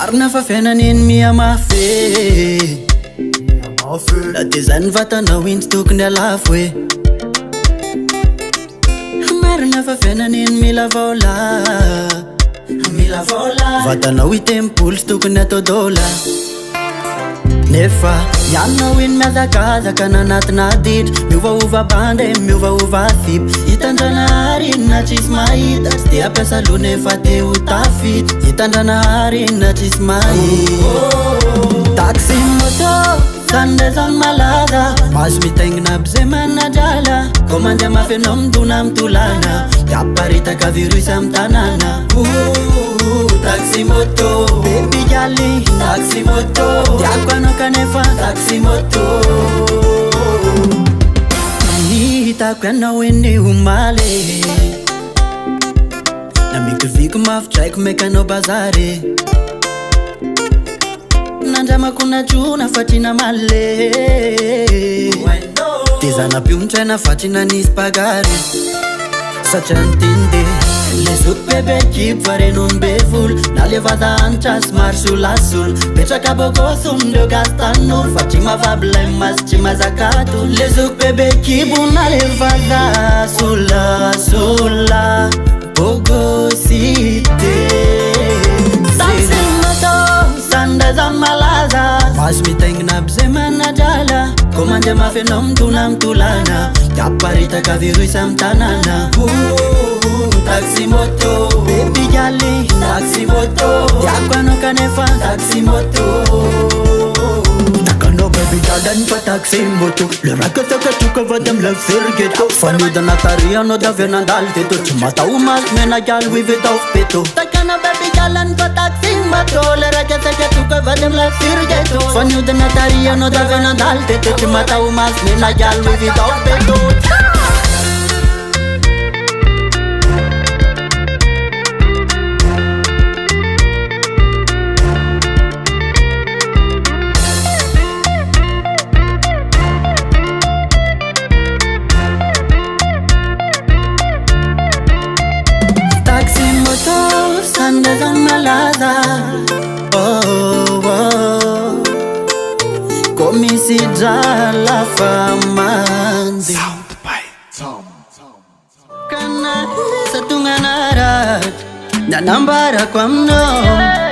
marina fa fiainan'iny miamafe na de zany vatanao intsy tokony alafo e marina fa fiainan'iny mila vola vatanao itempolo sy tokony atao dôla nefa ianao iny miazakazaka nanatina ditra miovaova bande miovaova fip hitandranaary iny na tsisy mahita sy de ampiasa loha nefa te ho tafita hitandranaary iny na tsisy mahita taxi moto zany malaza mazo mitaingina aby zay manadrala komandy mafenao midona mitolana de aparitaka virus amy tanana taxi moto baby gali taxi moto diako anao kanefa taxi moto hitako anao eny omaly na mikiviky mafitraiko mekanao bazary nandramako natrona fatrina male de zanapiontraina fatrina nisy pagary satria nitinde le zoky bebe kipo varenony be volo na le vazahanitra somary solasolo petraka bokosondreo gastanolo fa tsy mavabilay masy tsy mazakato le zoky bebe kipo na le vaza solasola bogosite sandazan malaza mazo mitaingina aby zay manadrala komandy mafenao midona mitolana de aparitaka virus amy tanana taxi moto baby gali taxi moto diako anao kanefa taxi moto takanao baby gali fa taxi moto le rakatakatroka vady amy laferigeto fanodana tari anao da avy nandalo teto tsy matao maso mena gali hoivedao peto takana baby gali fa taxi moto le rakatakatroka vady amy laferigeto fanodana tari anao da avy nandalo teto tsy matao maso mena gali hoivedao peto sandazan malaza komisi drala famandy kana satunganara nanambarako aminao